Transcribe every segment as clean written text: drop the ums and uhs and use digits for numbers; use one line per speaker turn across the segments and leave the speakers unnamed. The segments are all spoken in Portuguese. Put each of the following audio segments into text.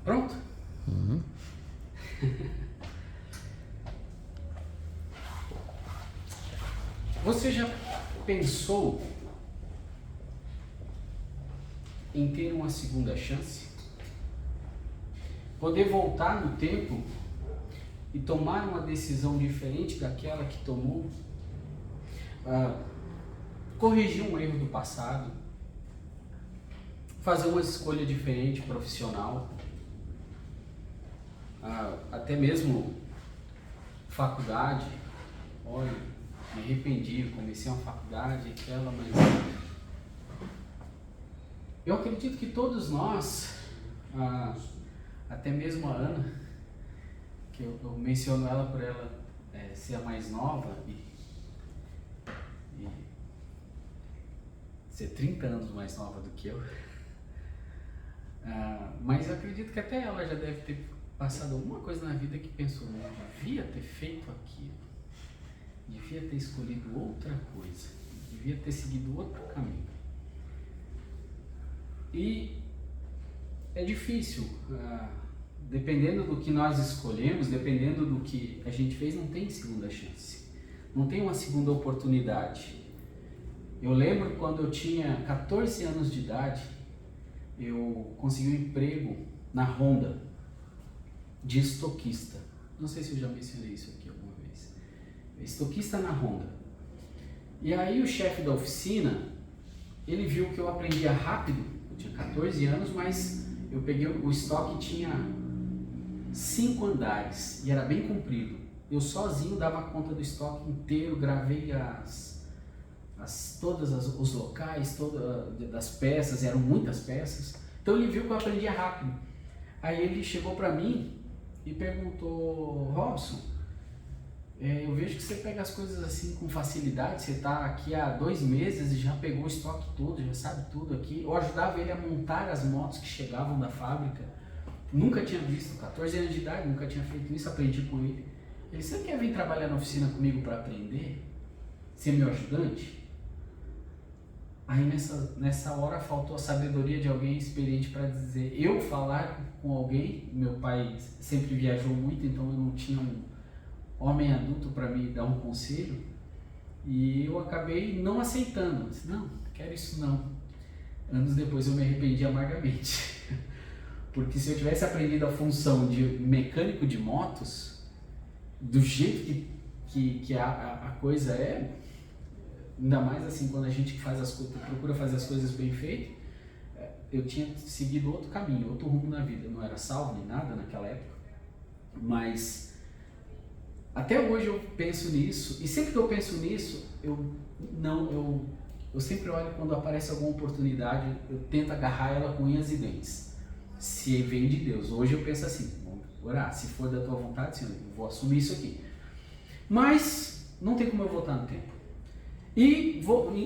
Pronto?
Uhum.
Você já pensou em ter uma segunda chance? Poder voltar no tempo e tomar uma decisão diferente daquela que tomou? Corrigir um erro do passado? Fazer uma escolha diferente profissional? Até mesmo faculdade? Olha, me arrependi, comecei uma faculdade, aquela, mas eu acredito que todos nós, até mesmo a Ana, que eu menciono ela por ela ser a mais nova e ser 30 anos mais nova do que eu, mas eu acredito que até ela já deve ter passado alguma coisa na vida que pensou, não, devia ter feito aquilo, devia ter escolhido outra coisa, devia ter seguido outro caminho. E é difícil, dependendo do que nós escolhemos, dependendo do que a gente fez, não tem segunda chance, não tem uma segunda oportunidade. Eu lembro quando eu tinha 14 anos de idade, eu consegui um emprego na Honda, de estoquista. Não sei se eu já mencionei isso aqui alguma vez. Estoquista na Honda. E aí o chefe da oficina, ele viu que eu aprendia rápido, eu tinha 14 anos, mas eu peguei o estoque, tinha 5 andares e era bem comprido. Eu sozinho dava conta do estoque inteiro, gravei todos os locais, das peças, eram muitas peças. Então ele viu que eu aprendia rápido. Aí ele chegou para mim e perguntou: Robson, eu vejo que você pega as coisas assim com facilidade, você está aqui há 2 meses e já pegou o estoque todo, já sabe tudo aqui. Eu ajudava ele a montar as motos que chegavam da fábrica, nunca tinha visto, 14 anos de idade, nunca tinha feito isso, aprendi com ele. Ele: você quer vir trabalhar na oficina comigo para aprender? Ser meu ajudante? Aí nessa hora faltou a sabedoria de alguém experiente para dizer, eu falar com alguém. Meu pai sempre viajou muito, então eu não tinha um homem adulto para me dar um conselho, e eu acabei não aceitando. Eu disse, não quero isso não. Anos depois eu me arrependi amargamente, porque se eu tivesse aprendido a função de mecânico de motos, do jeito que a coisa é, ainda mais assim quando a gente faz as coisas, procura fazer as coisas bem feitas, eu tinha seguido outro caminho, outro rumo na vida. Eu não era salvo nem nada naquela época, mas até hoje eu penso nisso, e sempre que eu penso nisso, eu sempre olho quando aparece alguma oportunidade, eu tento agarrar ela com unhas e dentes, se vem de Deus. Hoje eu penso assim, vamos orar, se for da tua vontade, Senhor, eu vou assumir isso aqui, mas não tem como eu voltar no tempo. E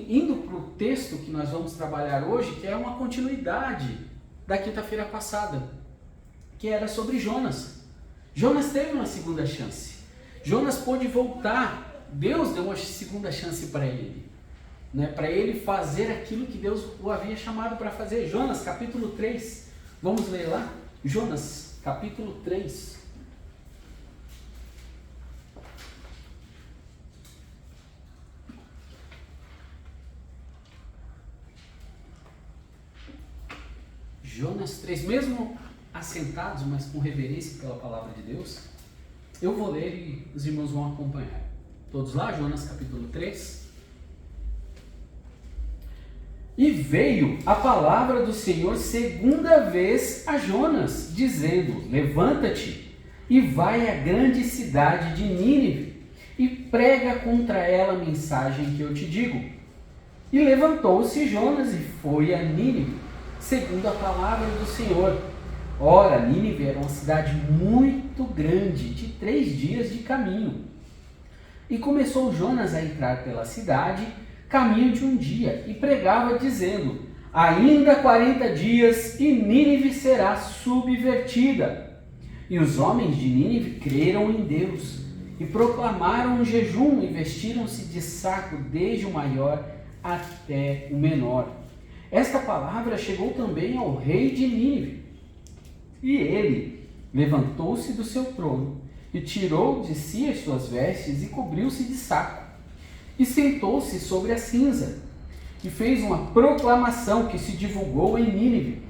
indo para o texto que nós vamos trabalhar hoje, que é uma continuidade da quinta-feira passada, que era sobre Jonas. Jonas teve uma segunda chance. Jonas pôde voltar. Deus deu uma segunda chance para ele, né? Para ele fazer aquilo que Deus o havia chamado para fazer. Jonas, capítulo 3. Vamos ler lá? Jonas, capítulo 3. Jonas 3, mesmo assentados, mas com reverência pela palavra de Deus, eu vou ler e os irmãos vão acompanhar. Todos lá, Jonas capítulo 3. E veio a palavra do Senhor segunda vez a Jonas, dizendo, levanta-te e vai à grande cidade de Nínive e prega contra ela a mensagem que eu te digo. E levantou-se Jonas e foi a Nínive, segundo a palavra do Senhor. Ora, Nínive era uma cidade muito grande, de 3 dias de caminho. E começou Jonas a entrar pela cidade, caminho de um dia, e pregava dizendo, ainda 40 dias e Nínive será subvertida. E os homens de Nínive creram em Deus, e proclamaram um jejum, e vestiram-se de saco desde o maior até o menor. Esta palavra chegou também ao rei de Nínive, E ele levantou-se do seu trono e tirou de si as suas vestes e cobriu-se de saco. E sentou-se sobre a cinza e fez uma proclamação que se divulgou em Nínive,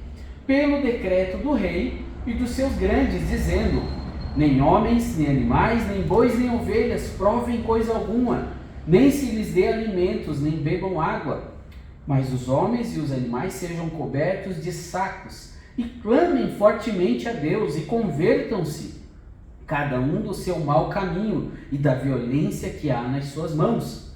pelo decreto do rei e dos seus grandes, dizendo: nem homens, nem animais, nem bois, nem ovelhas provem coisa alguma, nem se lhes dê alimentos, nem bebam água, mas os homens e os animais sejam cobertos de sacos, e clamem fortemente a Deus, e convertam-se, cada um do seu mau caminho e da violência que há nas suas mãos.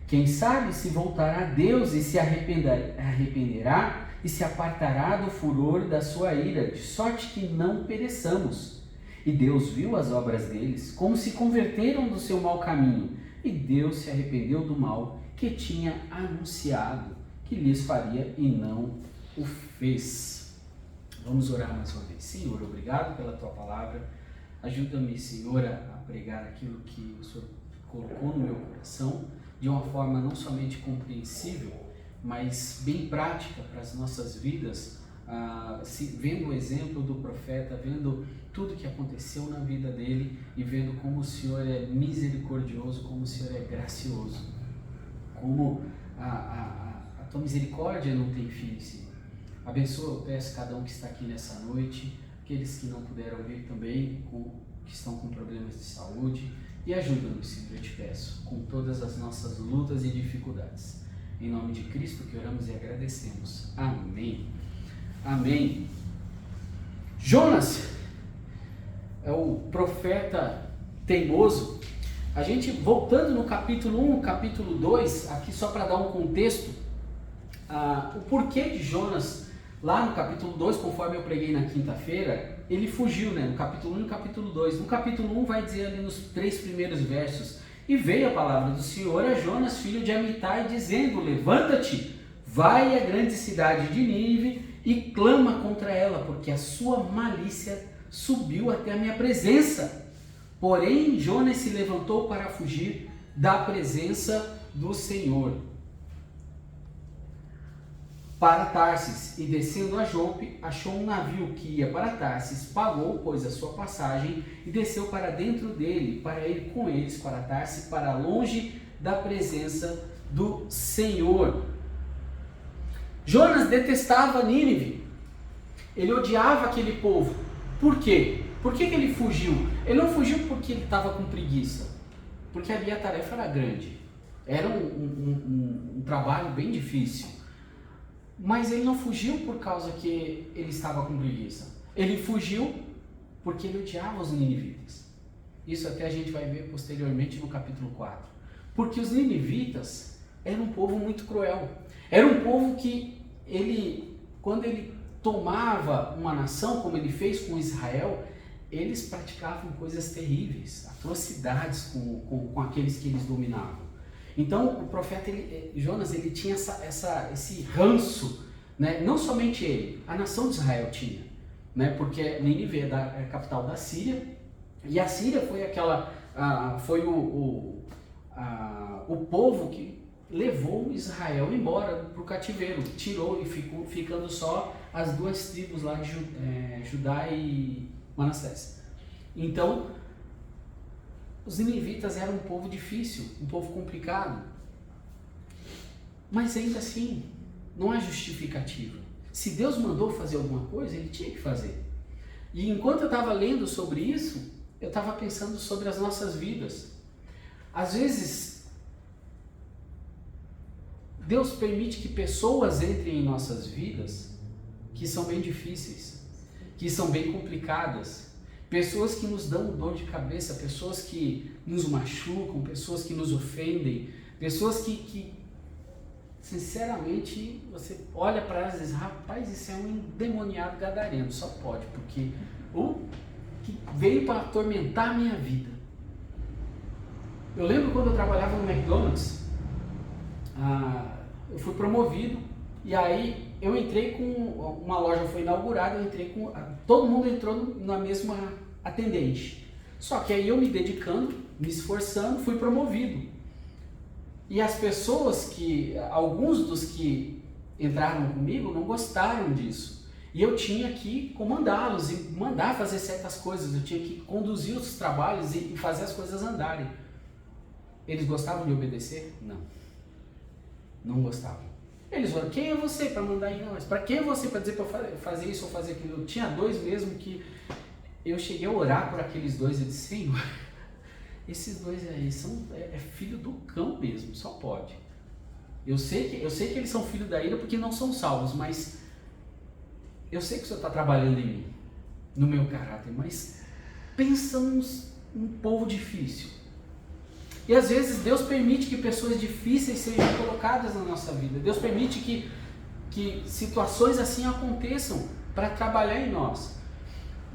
Quem sabe se voltará a Deus e se arrependerá e se apartará do furor da sua ira, de sorte que não pereçamos. E Deus viu as obras deles, como se converteram do seu mau caminho, e Deus se arrependeu do mal que tinha anunciado que lhes faria e não o fez. Vamos orar mais uma vez. Senhor, obrigado pela tua palavra. Ajuda-me, Senhor, a pregar aquilo que o Senhor colocou no meu coração de uma forma não somente compreensível, mas bem prática para as nossas vidas, vendo o exemplo do profeta, vendo tudo que aconteceu na vida dele e vendo como o Senhor é misericordioso, como o Senhor é gracioso, como a tua misericórdia não tem fim, Senhor. Abençoa, eu peço cada um que está aqui nessa noite, aqueles que não puderam vir também, que estão com problemas de saúde, e ajuda-nos, Senhor, eu te peço, com todas as nossas lutas e dificuldades. Em nome de Cristo que oramos e agradecemos. Amém. Amém. Jonas é o profeta teimoso. A gente, voltando no capítulo 1, capítulo 2, aqui só para dar um contexto, o porquê de Jonas, lá no capítulo 2, conforme eu preguei na quinta-feira, ele fugiu, né? No capítulo 1 e no capítulo 2. No capítulo 1 vai dizer ali nos 3 primeiros versos: e veio a palavra do Senhor a Jonas, filho de Amitai, dizendo: levanta-te, vai à grande cidade de Nínive e clama contra ela, porque a sua malícia subiu até a minha presença. Porém, Jonas se levantou para fugir da presença do Senhor para Tarsis, e descendo a Jope, achou um navio que ia para Tarsis, pagou, pois, a sua passagem, e desceu para dentro dele, para ir com eles para Tarsis, para longe da presença do Senhor. Jonas detestava Nínive, ele odiava aquele povo. Por quê? Por que ele fugiu? Ele não fugiu porque ele estava com preguiça, porque ali a tarefa era grande, era um trabalho bem difícil. Mas ele não fugiu por causa que ele estava com preguiça. Ele fugiu porque ele odiava os ninivitas. Isso até a gente vai ver posteriormente no capítulo 4. Porque os ninivitas eram um povo muito cruel. Era um povo que quando ele tomava uma nação, como ele fez com Israel, eles praticavam coisas terríveis, atrocidades com aqueles que eles dominavam. Então, o profeta Jonas, ele tinha esse ranço, né? Não somente ele, a nação de Israel tinha, né? Porque Nínive é a capital da Síria, e a Síria foi o povo que levou Israel embora para o cativeiro, tirou e ficou ficando só as 2 tribos lá de Judá e Manassés. Então, os ninivitas eram um povo difícil, um povo complicado, mas ainda assim, não há justificativa. Se Deus mandou fazer alguma coisa, ele tinha que fazer. E enquanto eu estava lendo sobre isso, eu estava pensando sobre as nossas vidas. Às vezes, Deus permite que pessoas entrem em nossas vidas que são bem difíceis, que são bem complicadas, pessoas que nos dão dor de cabeça, pessoas que nos machucam, pessoas que nos ofendem, pessoas que sinceramente, você olha para elas e diz: rapaz, isso é um endemoniado gadareno, só pode, porque o que veio para atormentar a minha vida. Eu lembro quando eu trabalhava no McDonald's, eu fui promovido, e aí eu entrei com, uma loja foi inaugurada, eu entrei com, todo mundo entrou na mesma atendente. Só que aí eu me dedicando, me esforçando, fui promovido. E as pessoas alguns dos que entraram comigo não gostaram disso. E eu tinha que comandá-los e mandar fazer certas coisas, eu tinha que conduzir os trabalhos e fazer as coisas andarem. Eles gostavam de obedecer? Não. Não gostavam. Eles falaram, quem é você para mandar em nós? Para quem é você para dizer para fazer isso ou fazer aquilo? Eu tinha dois mesmo que eu cheguei a orar por aqueles dois e disse, Senhor, esses dois aí é filho do cão mesmo, só pode. Eu sei que eles são filhos da ira porque não são salvos, mas eu sei que o Senhor está trabalhando em mim, no meu caráter, mas pensa num povo difícil. E às vezes Deus permite que pessoas difíceis sejam colocadas na nossa vida. Deus permite que situações assim aconteçam para trabalhar em nós.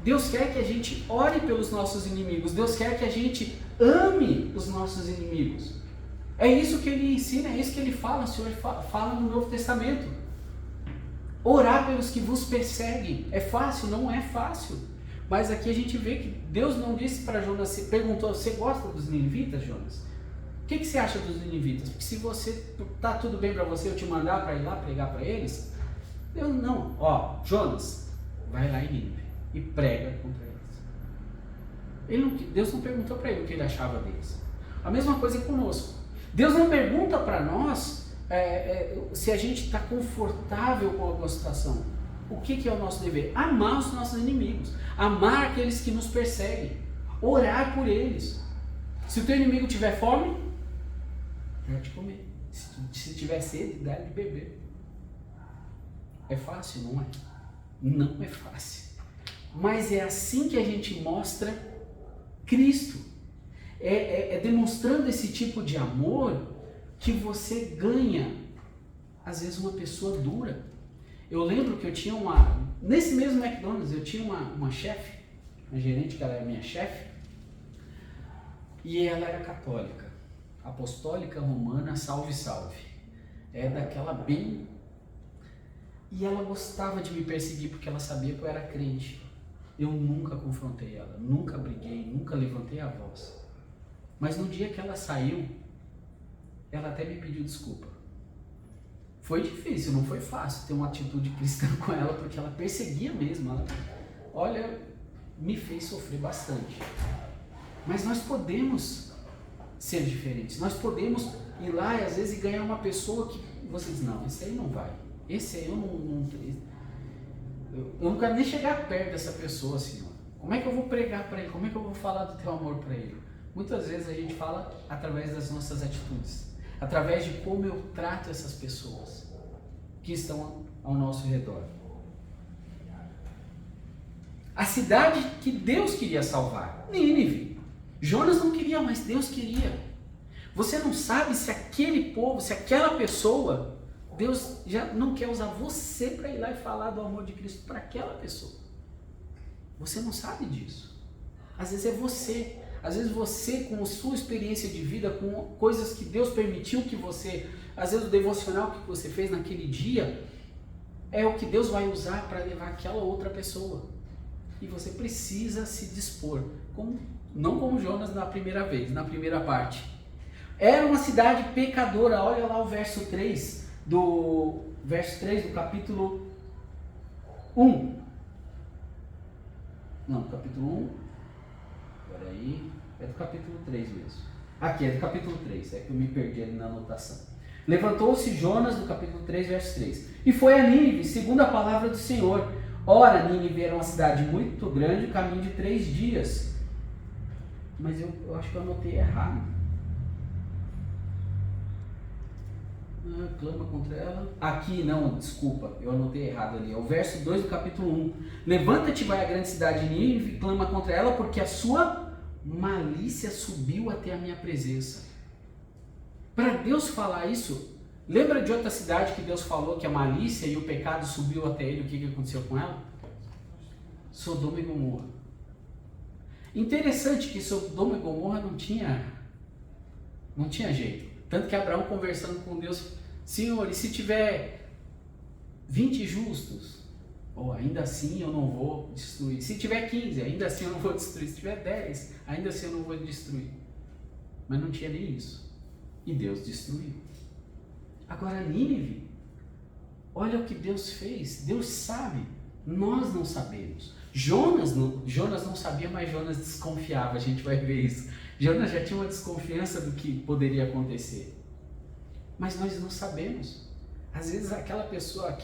Deus quer que a gente ore pelos nossos inimigos. Deus quer que a gente ame os nossos inimigos. É isso que Ele ensina, é isso que Ele fala. O Senhor fala no Novo Testamento. Orar pelos que vos perseguem. É fácil? Não é fácil. Mas aqui a gente vê que Deus não disse para Jonas, perguntou, você gosta dos ninivitas, Jonas? O que você acha dos ninivitas? Porque se você tá tudo bem para você, eu te mandar para ir lá pregar para eles? Deus não. Jonas, vai lá em Nínive e prega contra eles. Deus não perguntou para ele o que ele achava deles. A mesma coisa é conosco. Deus não pergunta para nós se a gente está confortável com alguma situação. O que é o nosso dever? Amar os nossos inimigos. Amar aqueles que nos perseguem. Orar por eles. Se o teu inimigo tiver fome, dá de comer. Se tiver sede, dá de beber. É fácil, não é? Não é fácil. Mas é assim que a gente mostra Cristo. É demonstrando esse tipo de amor que você ganha, às vezes, uma pessoa dura. Eu lembro que eu tinha nesse mesmo McDonald's, eu tinha uma chefe, uma gerente que ela era minha chefe, e ela era católica, apostólica romana, salve, salve. É daquela bem... E ela gostava de me perseguir porque ela sabia que eu era crente. Eu nunca confrontei ela, nunca briguei, nunca levantei a voz. Mas no dia que ela saiu, ela até me pediu desculpa. Foi difícil, não foi fácil ter uma atitude cristã com ela, porque ela perseguia mesmo. Ela, me fez sofrer bastante. Mas nós podemos ser diferentes. Nós podemos ir lá e às vezes ganhar uma pessoa que você diz, não, esse aí não vai. Esse aí eu não quero nem chegar perto dessa pessoa, Senhor. Como é que eu vou pregar para ele? Como é que eu vou falar do teu amor para ele? Muitas vezes a gente fala através das nossas atitudes, através de como eu trato essas pessoas que estão ao nosso redor. A cidade que Deus queria salvar, Nínive. Jonas não queria, mas Deus queria. Você não sabe se aquele povo, se aquela pessoa, Deus já não quer usar você para ir lá e falar do amor de Cristo para aquela pessoa. Você não sabe disso. Às vezes é você. Às vezes você, com a sua experiência de vida, com coisas que Deus permitiu que você, às vezes o devocional que você fez naquele dia, é o que Deus vai usar para levar aquela outra pessoa. E você precisa se dispor, não como Jonas na primeira vez, na primeira parte. Era uma cidade pecadora, olha lá o verso 3 do capítulo 1. Não, capítulo 1. Peraí, é do capítulo 3 mesmo. Aqui, é do capítulo 3, é que eu me perdi ali na anotação. Levantou-se Jonas, no capítulo 3, verso 3. E foi a Nínive, segundo a palavra do Senhor. Ora, Nínive era uma cidade muito grande, o caminho de 3 dias. Mas eu acho que eu anotei errado. Clama contra ela. Aqui não, desculpa, eu anotei errado ali. É o verso 2 do capítulo 1. Levanta-te, vai à grande cidade de Nínive, clama contra ela, porque a sua malícia subiu até a minha presença. Para Deus falar isso, lembra de outra cidade que Deus falou que a malícia e o pecado subiu até ele? O que aconteceu com ela? Sodoma e Gomorra. Interessante que Sodoma e Gomorra não tinha jeito. Tanto que Abraão, conversando com Deus, Senhor, e se tiver 20 justos? Ainda assim eu não vou destruir. Se tiver 15, ainda assim eu não vou destruir. Se tiver 10, ainda assim eu não vou destruir. Mas não tinha nem isso. E Deus destruiu. Agora Nínive, olha o que Deus fez. Deus sabe Nós não sabemos. Jonas não sabia, mas Jonas desconfiava, a gente vai ver isso. Jonas já tinha uma desconfiança do que poderia acontecer. Mas nós não sabemos. Às vezes aquela pessoa,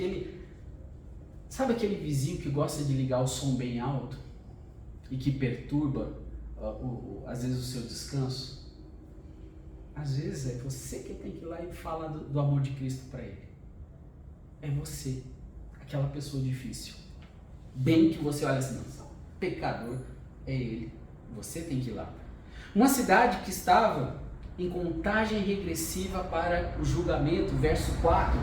sabe aquele vizinho que gosta de ligar o som bem alto e que perturba, às vezes, o seu descanso? Às vezes é você que tem que ir lá e falar do amor de Cristo para ele. É você, aquela pessoa difícil. Bem que você olha assim, não, pecador é ele, você tem que ir lá. Uma cidade que estava em contagem regressiva para o julgamento, verso 4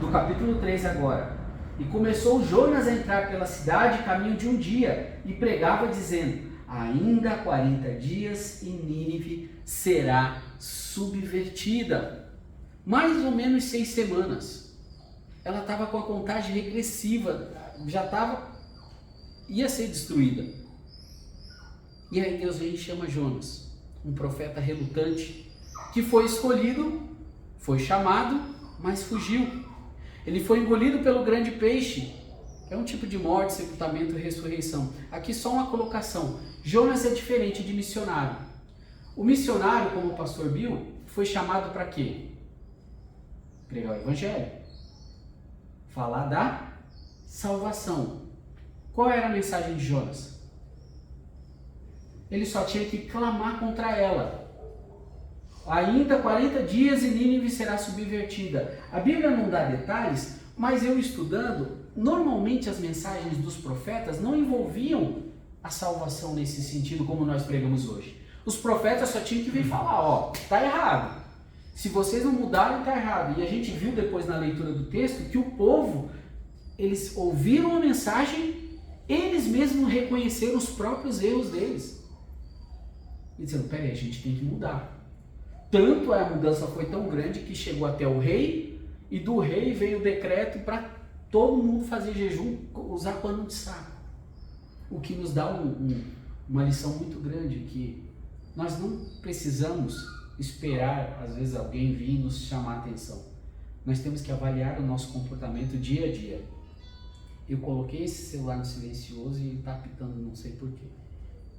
do capítulo 3 agora. E começou Jonas a entrar pela cidade caminho de um dia e pregava dizendo: ainda 40 dias e Nínive será subvertida. Mais ou menos 6 semanas. Ela estava com a contagem regressiva, ia ser destruída. E aí Deus vem e chama Jonas, um profeta relutante, que foi escolhido, foi chamado, mas fugiu. Ele foi engolido pelo grande peixe. É um tipo de morte, sepultamento e ressurreição. Aqui só uma colocação. Jonas é diferente de missionário. O missionário, como o pastor Bill, foi chamado para quê? Pregar o evangelho. Falar da salvação. Qual era a mensagem de Jonas? Ele só tinha que clamar contra ela. Ainda 40 dias e Nínive será subvertida. A Bíblia não dá detalhes, mas eu estudando, normalmente as mensagens dos profetas não envolviam a salvação nesse sentido como nós pregamos hoje. Os profetas só tinham que vir falar, está errado. Se vocês não mudarem, está errado. E a gente viu depois na leitura do texto que o povo, eles ouviram a mensagem, eles mesmos reconheceram os próprios erros deles. E disseram, peraí, a gente tem que mudar. Tanto a mudança foi tão grande que chegou até o rei, e do rei veio o decreto para todo mundo fazer jejum, usar pano de saco. O que nos dá uma lição muito grande, que nós não precisamos esperar, às vezes, alguém vir nos chamar a atenção. Nós temos que avaliar o nosso comportamento dia a dia. Eu coloquei esse celular no silencioso e está apitando, não sei porquê.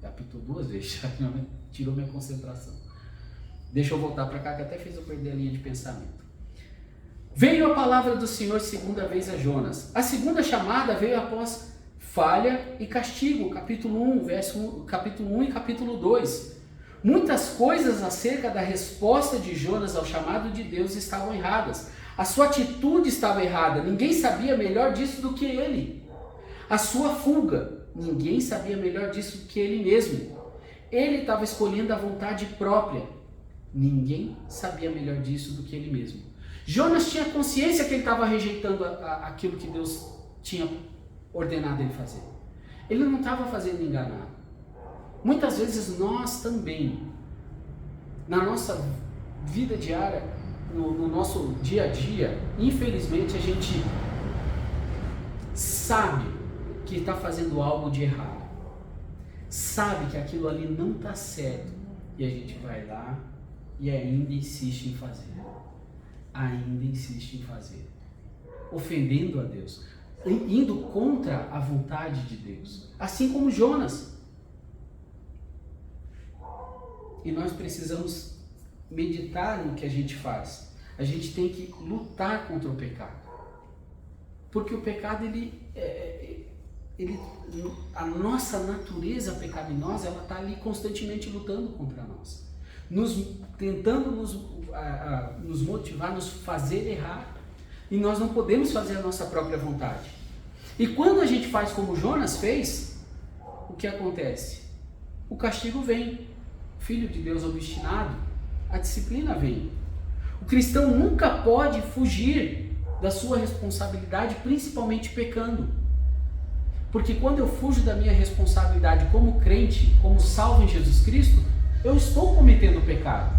Apitou 2 vezes, já tirou minha concentração. Deixa eu voltar para cá, que até fez eu perder a linha de pensamento. Veio a palavra do Senhor segunda vez a Jonas. A segunda chamada veio após falha e castigo, capítulo 1, capítulo 1 e capítulo 2. Muitas coisas acerca da resposta de Jonas ao chamado de Deus estavam erradas. A sua atitude estava errada, ninguém sabia melhor disso do que ele. A sua fuga, ninguém sabia melhor disso do que ele mesmo. Ele estava escolhendo a vontade própria. Ninguém sabia melhor disso do que ele mesmo. Jonas tinha consciência que ele estava rejeitando aquilo que Deus tinha ordenado ele fazer. Ele não estava fazendo enganado. Muitas vezes nós também, na nossa vida diária, no nosso dia a dia, infelizmente a gente sabe que está fazendo algo de errado. Sabe que aquilo ali não está certo. E a gente vai lá e ainda insiste em fazer. Ainda insiste em fazer. Ofendendo a Deus. Indo contra a vontade de Deus. Assim como Jonas. E nós precisamos meditar no que a gente faz. A gente tem que lutar contra o pecado. Porque o pecado, a nossa natureza pecaminosa, ela está ali constantemente lutando contra nós. Tentando nos motivar, nos fazer errar. E nós não podemos fazer a nossa própria vontade. E quando a gente faz como Jonas fez, o que acontece? O castigo vem. Filho de Deus obstinado, a disciplina vem. O cristão nunca pode fugir da sua responsabilidade, principalmente pecando. Porque quando eu fujo da minha responsabilidade como crente, como salvo em Jesus Cristo, eu estou cometendo pecado.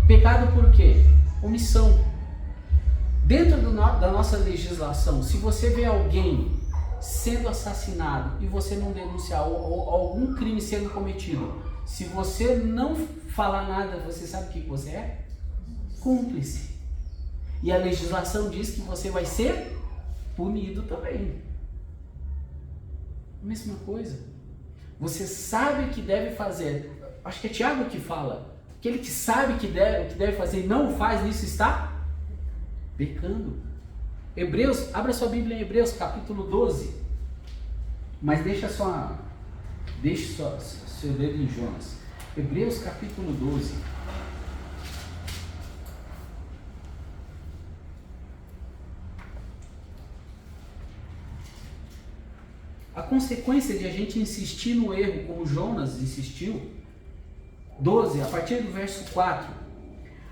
Pecado por quê? Omissão. Dentro da nossa legislação, se você vê alguém sendo assassinado e você não denunciar ou algum crime sendo cometido, se você não falar nada, você sabe o que você é? Cúmplice. E a legislação diz que você vai ser punido também. A mesma coisa. Você sabe o que deve fazer. Acho que é Tiago que fala. Aquele que sabe o que deve fazer e não o faz, nisso está pecando. Hebreus, abra sua Bíblia em Hebreus, capítulo 12. Mas deixe seu dedo em Jonas. Hebreus, capítulo 12. A consequência de a gente insistir no erro, como Jonas insistiu, 12, a partir do verso 4.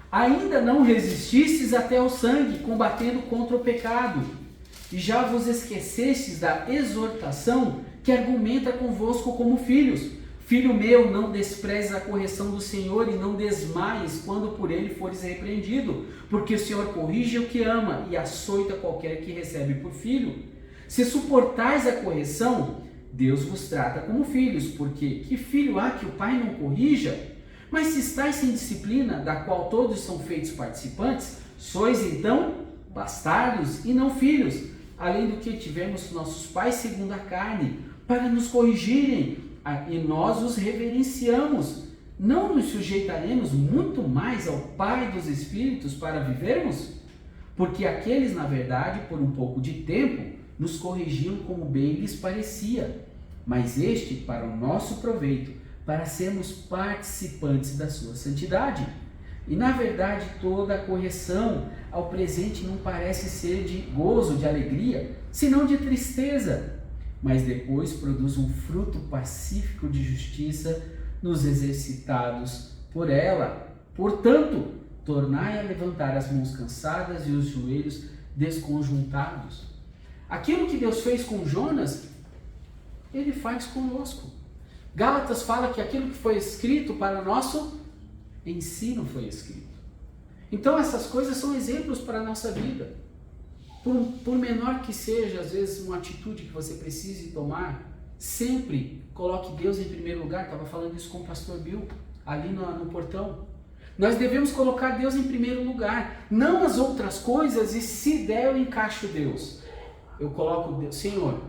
Ainda não resististes até ao sangue, combatendo contra o pecado, e já vos esquecestes da exortação que argumenta convosco como filhos. Filho meu, não desprezes a correção do Senhor e não desmaies quando por ele fores repreendido, porque o Senhor corrige o que ama e açoita qualquer que recebe por filho. Se suportais a correção, Deus vos trata como filhos, porque que filho há que o pai não corrija? Mas se estáis sem disciplina, da qual todos são feitos participantes, sois então bastardos e não filhos, além do que tivemos nossos pais segundo a carne, para nos corrigirem, e nós os reverenciamos. Não nos sujeitaremos muito mais ao Pai dos Espíritos para vivermos? Porque aqueles, na verdade, por um pouco de tempo, nos corrigiam como bem lhes parecia, mas este para o nosso proveito, para sermos participantes da sua santidade. E na verdade toda a correção ao presente não parece ser de gozo, de alegria, senão de tristeza, mas depois produz um fruto pacífico de justiça nos exercitados por ela. Portanto, tornai a levantar as mãos cansadas e os joelhos desconjuntados. Aquilo que Deus fez com Jonas, Ele faz conosco. Gálatas fala que aquilo que foi escrito para o nosso ensino foi escrito. Então essas coisas são exemplos para a nossa vida. Por menor que seja, às vezes, uma atitude que você precise tomar, sempre coloque Deus em primeiro lugar. Estava falando isso com o pastor Bill, ali no portão. Nós devemos colocar Deus em primeiro lugar, não as outras coisas, e se der eu encaixo Deus. Eu coloco Deus, Senhor,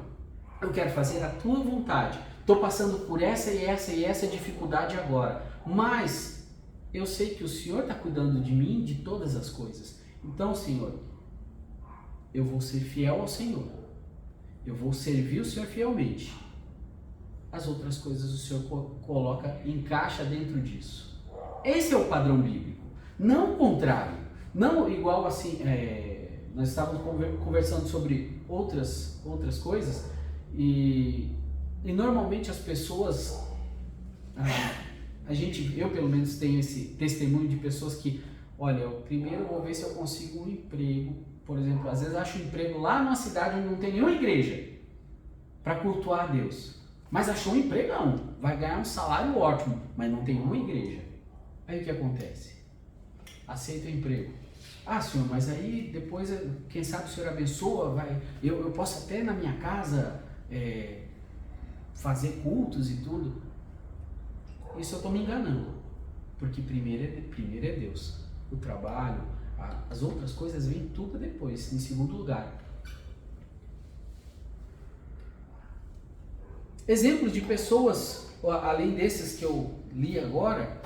eu quero fazer a tua vontade. Estou passando por essa e essa dificuldade agora, mas eu sei que o Senhor está cuidando de mim, de todas as coisas. Então, Senhor, eu vou ser fiel ao Senhor. Eu vou servir o Senhor fielmente. As outras coisas o Senhor coloca, encaixa dentro disso. Esse é o padrão bíblico. Não o contrário. Não igual assim, nós estávamos conversando sobre outras coisas e normalmente as pessoas, eu pelo menos tenho esse testemunho de pessoas que, olha, eu primeiro vou ver se eu consigo um emprego, por exemplo, às vezes acho um emprego lá numa cidade onde não tem nenhuma igreja para cultuar a Deus, mas achou um empregão, vai ganhar um salário ótimo, mas não tem uma igreja. Aí o que acontece? Aceita o emprego. Ah, Senhor, mas aí depois, quem sabe o Senhor abençoa, eu posso até na minha casa fazer cultos e tudo. Isso eu estou me enganando, porque primeiro é Deus. O trabalho, as outras coisas vêm tudo depois, em segundo lugar. Exemplos de pessoas, além desses que eu li agora,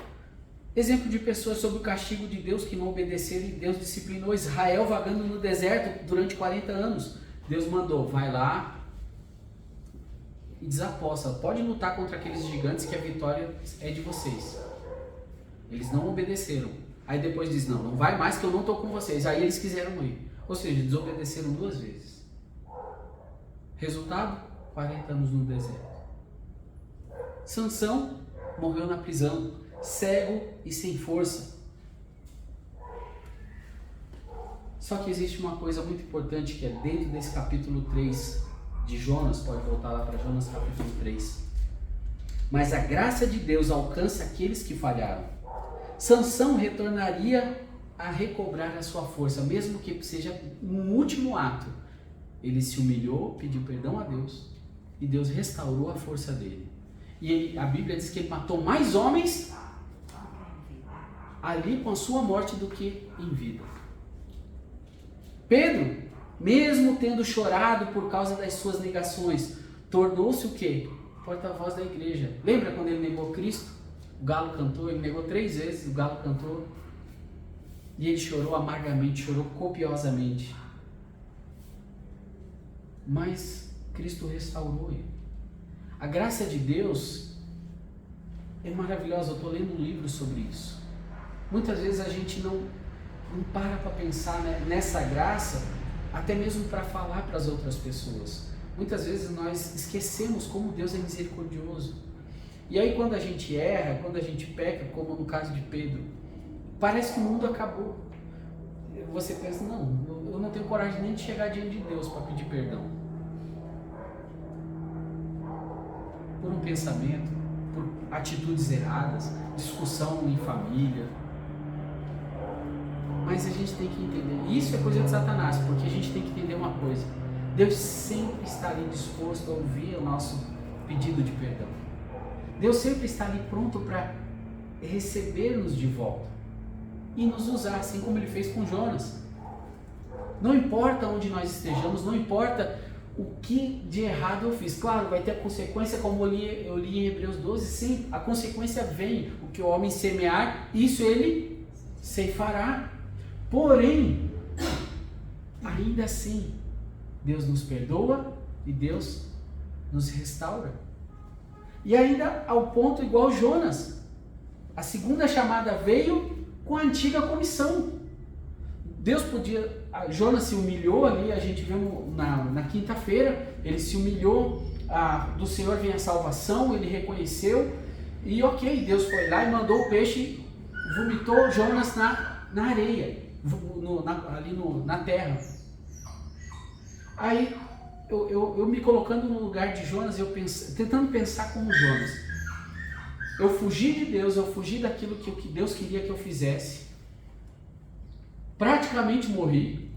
exemplo de pessoas sobre o castigo de Deus que não obedeceram e Deus disciplinou Israel vagando no deserto durante 40 anos. Deus mandou, vai lá e desaposta, pode lutar contra aqueles gigantes que a vitória é de vocês. Eles não obedeceram. Aí depois diz, não vai mais que eu não estou com vocês. Aí eles quiseram ir. Ou seja, desobedeceram 2 vezes. Resultado, 40 anos no deserto. Sansão morreu na prisão, cego e sem força. Só que existe uma coisa muito importante que é dentro desse capítulo 3 de Jonas, pode voltar lá para Jonas capítulo 3. Mas a graça de Deus alcança aqueles que falharam. Sansão retornaria a recobrar a sua força, mesmo que seja um último ato. Ele se humilhou, pediu perdão a Deus e Deus restaurou a força dele. E a Bíblia diz que ele matou mais homens ali com a sua morte do que em vida. Pedro, mesmo tendo chorado por causa das suas negações, tornou-se o quê? Porta-voz da igreja. Lembra quando ele negou Cristo? O galo cantou, ele negou 3 vezes, o galo cantou. E ele chorou amargamente, chorou copiosamente. Mas Cristo restaurou ele. A graça de Deus é maravilhosa. Eu estou lendo um livro sobre isso. Muitas vezes a gente não para pensar, né, nessa graça, até mesmo para falar para as outras pessoas. Muitas vezes nós esquecemos como Deus é misericordioso. E aí quando a gente erra, quando a gente peca, como no caso de Pedro, parece que o mundo acabou. Você pensa, não, eu não tenho coragem nem de chegar diante de Deus para pedir perdão. Por um pensamento, por atitudes erradas, discussão em família. Mas a gente tem que entender, isso é coisa de Satanás, porque a gente tem que entender uma coisa: Deus sempre está ali disposto a ouvir o nosso pedido de perdão. Deus sempre está ali pronto para receber-nos de volta e nos usar, assim como Ele fez com Jonas. Não importa onde nós estejamos, não importa o que de errado eu fiz. Claro, vai ter a consequência, como eu li em Hebreus 12, sim, a consequência vem. O que o homem semear, isso ele ceifará. Porém, ainda assim, Deus nos perdoa e Deus nos restaura. E ainda ao ponto igual Jonas. A segunda chamada veio com a antiga comissão. Deus podia... Jonas se humilhou ali, a gente viu na quinta-feira, ele se humilhou, do Senhor vem a salvação, ele reconheceu, e ok, Deus foi lá e mandou o peixe, vomitou Jonas na areia, na terra. Aí, eu me colocando no lugar de Jonas, tentando pensar como Jonas. Eu fugi de Deus, eu fugi daquilo que Deus queria que eu fizesse. Praticamente morri.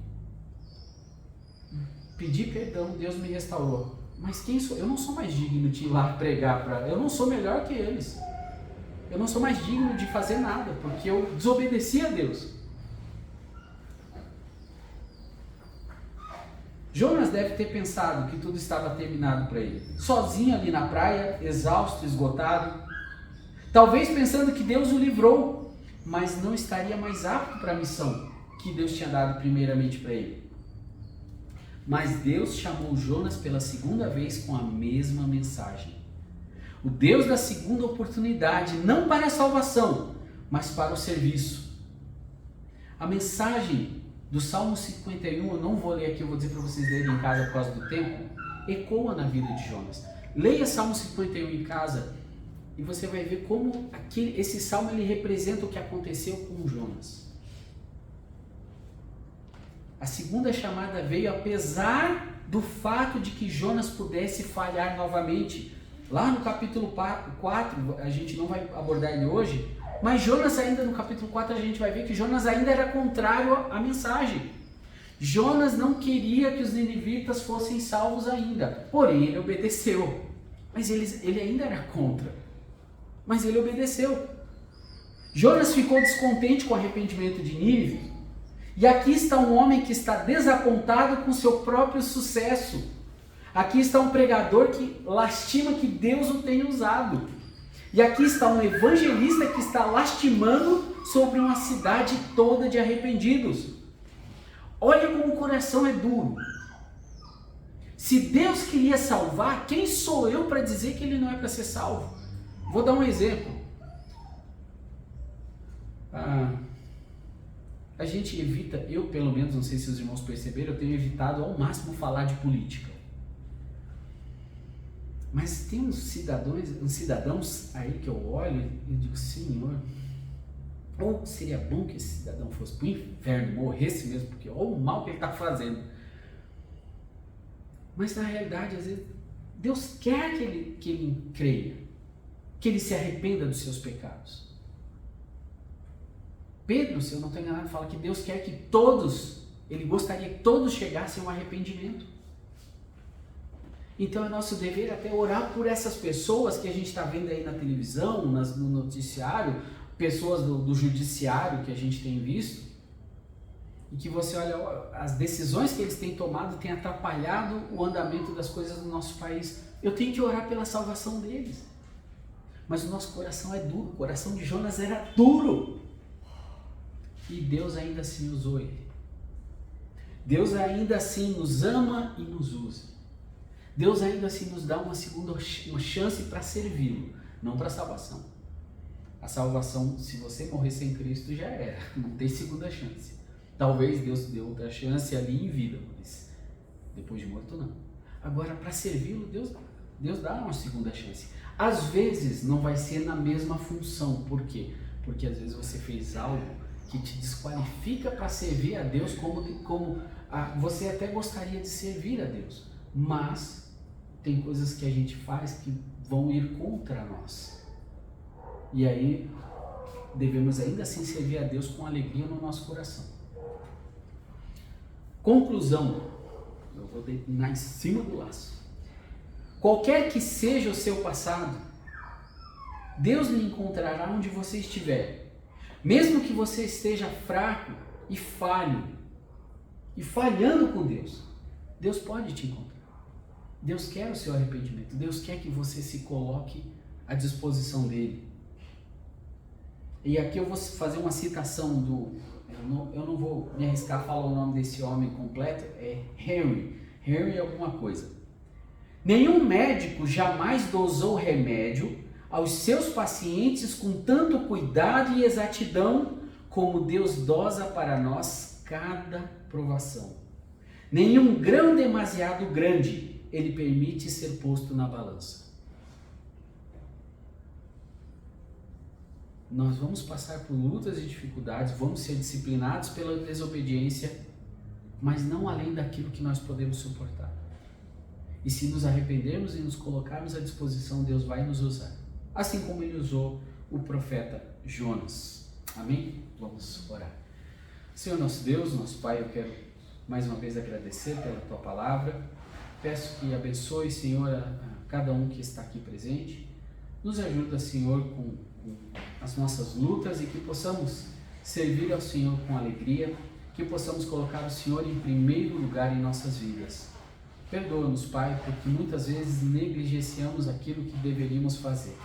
Pedi perdão, Deus me restaurou. Mas quem sou? Eu não sou mais digno de ir lá pregar para... Eu não sou melhor que eles. Eu não sou mais digno de fazer nada, porque eu desobedeci a Deus. Jonas deve ter pensado que tudo estava terminado para ele. Sozinho ali na praia, exausto, esgotado. Talvez pensando que Deus o livrou, mas não estaria mais apto para a missão que Deus tinha dado primeiramente para ele. Mas Deus chamou Jonas pela segunda vez com a mesma mensagem. O Deus da segunda oportunidade, não para a salvação, mas para o serviço. A mensagem do Salmo 51, eu não vou ler aqui, eu vou dizer para vocês lerem em casa por causa do tempo, ecoa na vida de Jonas. Leia Salmo 51 em casa e você vai ver como esse salmo ele representa o que aconteceu com Jonas. A segunda chamada veio apesar do fato de que Jonas pudesse falhar novamente. Lá no capítulo 4, a gente não vai abordar ele hoje, mas Jonas ainda no capítulo 4 a gente vai ver que Jonas ainda era contrário à mensagem. Jonas não queria que os ninivitas fossem salvos ainda, porém ele obedeceu. Mas ele ainda era contra, mas ele obedeceu. Jonas ficou descontente com o arrependimento de Nínive. E aqui está um homem que está desapontado com seu próprio sucesso. Aqui está um pregador que lastima que Deus o tenha usado. E aqui está um evangelista que está lastimando sobre uma cidade toda de arrependidos. Olha como o coração é duro. Se Deus queria salvar, quem sou eu para dizer que ele não é para ser salvo? Vou dar um exemplo. A gente evita, eu pelo menos, não sei se os irmãos perceberam, eu tenho evitado ao máximo falar de política. Mas tem uns cidadãos aí que eu olho e digo, Senhor, ou seria bom que esse cidadão fosse para o inferno, morresse mesmo, porque olha o mal que ele está fazendo. Mas na realidade, às vezes, Deus quer que ele creia, que ele se arrependa dos seus pecados. Pedro, se eu não estou enganado, fala que Deus quer que todos, ele gostaria que todos chegassem ao arrependimento. Então é nosso dever até orar por essas pessoas que a gente está vendo aí na televisão, no noticiário, pessoas do judiciário que a gente tem visto, e que você olha, as decisões que eles têm tomado têm atrapalhado o andamento das coisas no nosso país. Eu tenho que orar pela salvação deles. Mas o nosso coração é duro. O coração de Jonas era duro. E Deus ainda assim usou ele. Deus ainda assim nos ama e nos usa. Deus ainda assim nos dá uma chance para servi-lo, não para a salvação. A salvação, se você morrer sem Cristo, já era. Não tem segunda chance. Talvez Deus dê outra chance ali em vida, mas depois de morto não. Agora, para servi-lo, Deus dá uma segunda chance. Às vezes não vai ser na mesma função. Por quê? Porque às vezes você fez algo que te desqualifica para servir a Deus como você até gostaria de servir a Deus. Mas tem coisas que a gente faz que vão ir contra nós. E aí devemos ainda assim servir a Deus com alegria no nosso coração. Conclusão. Eu vou terminar em cima do laço. Qualquer que seja o seu passado, Deus lhe encontrará onde você estiver. Mesmo que você esteja fraco e falho, e falhando com Deus, Deus pode te encontrar. Deus quer o seu arrependimento. Deus quer que você se coloque à disposição dele. E aqui eu vou fazer uma citação eu não vou me arriscar a falar o nome desse homem completo, é Henry alguma coisa. Nenhum médico jamais dosou remédio aos seus pacientes com tanto cuidado e exatidão como Deus dosa para nós cada provação. Nenhum grão demasiado grande ele permite ser posto na balança. Nós vamos passar por lutas e dificuldades, vamos ser disciplinados pela desobediência, mas não além daquilo que nós podemos suportar. E se nos arrependermos e nos colocarmos à disposição, Deus vai nos usar. Assim como ele usou o profeta Jonas. Amém? Vamos orar. Senhor nosso Deus, nosso Pai, eu quero mais uma vez agradecer pela Tua palavra. Peço que abençoe, Senhor, a cada um que está aqui presente. Nos ajuda, Senhor, com as nossas lutas e que possamos servir ao Senhor com alegria, que possamos colocar o Senhor em primeiro lugar em nossas vidas. Perdoa-nos, Pai, porque muitas vezes negligenciamos aquilo que deveríamos fazer.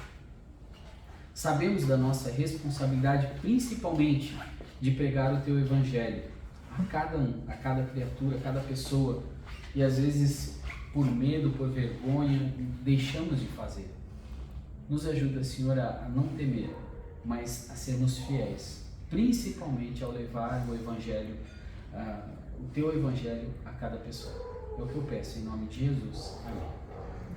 Sabemos da nossa responsabilidade, principalmente, de pregar o Teu Evangelho a cada um, a cada criatura, a cada pessoa. E às vezes, por medo, por vergonha, deixamos de fazer. Nos ajuda, Senhor, a não temer, mas a sermos fiéis, principalmente ao levar o Evangelho, o Teu Evangelho a cada pessoa. É o que eu peço, em nome de Jesus. Amém.